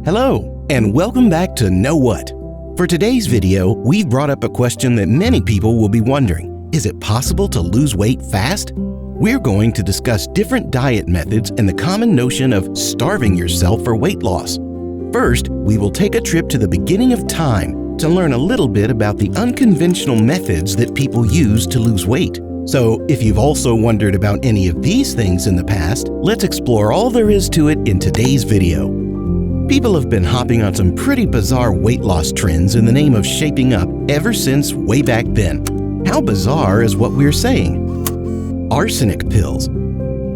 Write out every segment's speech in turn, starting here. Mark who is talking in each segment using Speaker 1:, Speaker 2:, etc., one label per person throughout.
Speaker 1: Hello, and welcome back to Know What? For today's video, we've brought up a question that many people will be wondering. Is it possible to lose weight fast? We're going to discuss different diet methods and the common notion of starving yourself for weight loss. First, we will take a trip to the beginning of time to learn a little bit about the unconventional methods that people use to lose weight. So, if you've also wondered about any of these things in the past, let's explore all there is to it in today's video. People have been hopping on some pretty bizarre weight loss trends in the name of shaping up ever since way back then. How bizarre is what we're saying? Arsenic pills.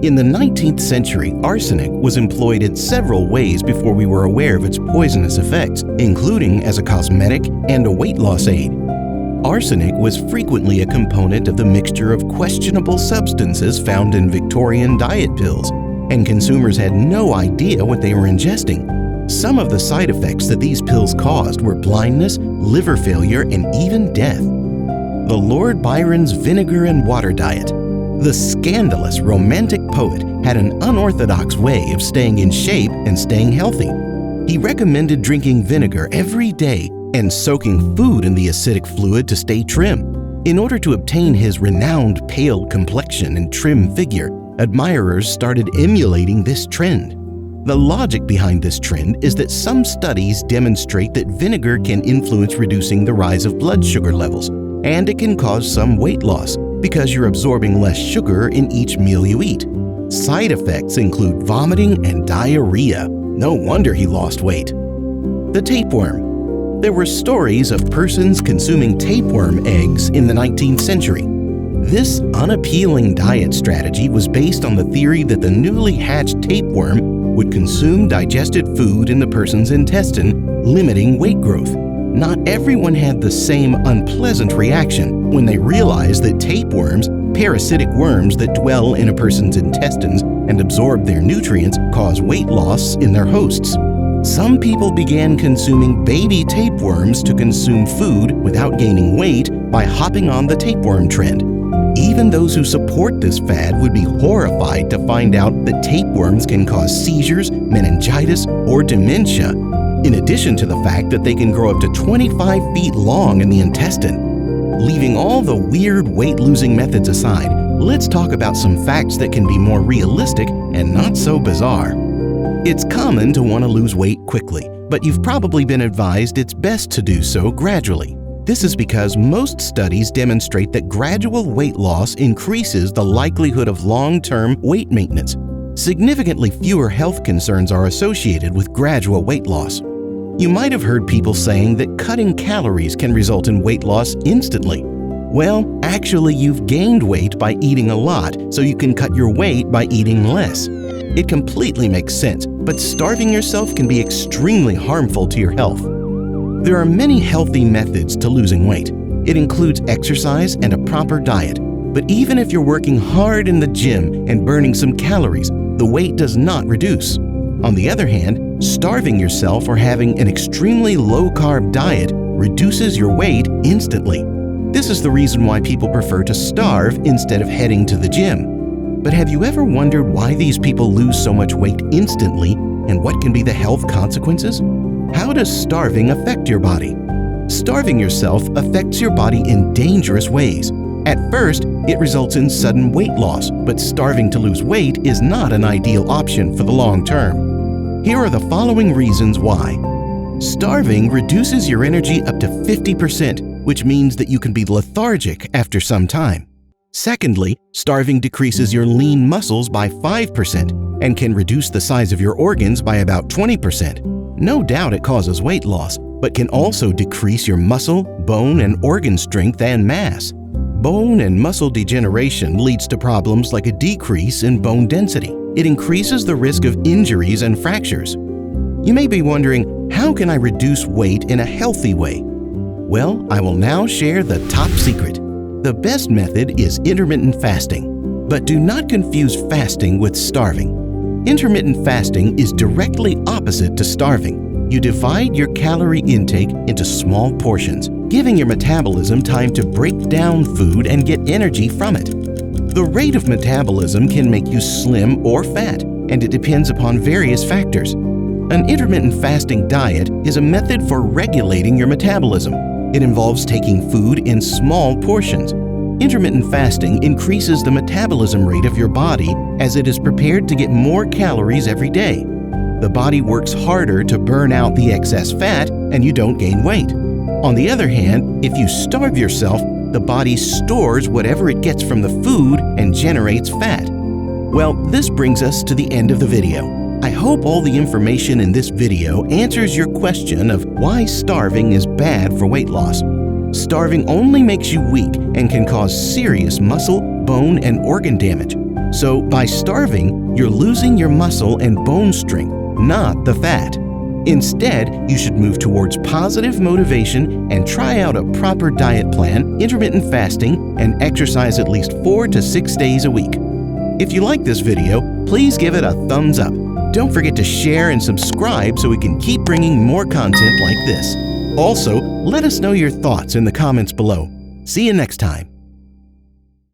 Speaker 1: In the 19th century, arsenic was employed in several ways before we were aware of its poisonous effects, including as a cosmetic and a weight loss aid. Arsenic was frequently a component of the mixture of questionable substances found in Victorian diet pills, and consumers had no idea what they were ingesting. Some of the side effects that these pills caused were blindness, liver failure, and even death. The Lord Byron's vinegar and water diet. The scandalous romantic poet had an unorthodox way of staying in shape and staying healthy. He recommended drinking vinegar every day and soaking food in the acidic fluid to stay trim. In order to obtain his renowned pale complexion and trim figure, admirers started emulating this trend. The logic behind this trend is that some studies demonstrate that vinegar can influence reducing the rise of blood sugar levels, and it can cause some weight loss because you're absorbing less sugar in each meal you eat. Side effects include vomiting and diarrhea. No wonder he lost weight. The tapeworm. There were stories of persons consuming tapeworm eggs in the 19th century. This unappealing diet strategy was based on the theory that the newly hatched tapeworm would consume digested food in the person's intestine, limiting weight growth. Not everyone had the same unpleasant reaction when they realized that tapeworms, parasitic worms that dwell in a person's intestines and absorb their nutrients, cause weight loss in their hosts. Some people began consuming baby tapeworms to consume food without gaining weight by hopping on the tapeworm trend. Even those who support this fad would be horrified to find out that tapeworms can cause seizures, meningitis, or dementia, in addition to the fact that they can grow up to 25 feet long in the intestine. Leaving all the weird weight-losing methods aside, let's talk about some facts that can be more realistic and not so bizarre. It's common to want to lose weight quickly, but you've probably been advised it's best to do so gradually. This is because most studies demonstrate that gradual weight loss increases the likelihood of long-term weight maintenance. Significantly fewer health concerns are associated with gradual weight loss. You might have heard people saying that cutting calories can result in weight loss instantly. Well, actually, you've gained weight by eating a lot, so you can cut your weight by eating less. It completely makes sense, but starving yourself can be extremely harmful to your health. There are many healthy methods to losing weight. It includes exercise and a proper diet. But even if you're working hard in the gym and burning some calories, the weight does not reduce. On the other hand, starving yourself or having an extremely low-carb diet reduces your weight instantly. This is the reason why people prefer to starve instead of heading to the gym. But have you ever wondered why these people lose so much weight instantly and what can be the health consequences? How does starving affect your body? Starving yourself affects your body in dangerous ways. At first, it results in sudden weight loss, but starving to lose weight is not an ideal option for the long term. Here are the following reasons why. Starving reduces your energy up to 50%, which means that you can be lethargic after some time. Secondly, starving decreases your lean muscles by 5% and can reduce the size of your organs by about 20%. No doubt it causes weight loss, but can also decrease your muscle, bone, and organ strength and mass. Bone and muscle degeneration leads to problems like a decrease in bone density. It increases the risk of injuries and fractures. You may be wondering, how can I reduce weight in a healthy way? Well, I will now share the top secret. The best method is intermittent fasting. But do not confuse fasting with starving. Intermittent fasting is directly opposite to starving. You divide your calorie intake into small portions, giving your metabolism time to break down food and get energy from it. The rate of metabolism can make you slim or fat, and it depends upon various factors. An intermittent fasting diet is a method for regulating your metabolism. It involves taking food in small portions. Intermittent fasting increases the metabolism rate of your body as it is prepared to get more calories every day. The body works harder to burn out the excess fat and you don't gain weight. On the other hand, if you starve yourself, the body stores whatever it gets from the food and generates fat. Well, this brings us to the end of the video. I hope all the information in this video answers your question of why starving is bad for weight loss. Starving only makes you weak and can cause serious muscle, bone, and organ damage. So by starving, you're losing your muscle and bone strength, not the fat. Instead, you should move towards positive motivation and try out a proper diet plan, intermittent fasting, and exercise at least 4 to 6 days a week. If you like this video, please give it a thumbs up. Don't forget to share and subscribe so we can keep bringing more content like this. Also, let us know your thoughts in the comments below. See you next time.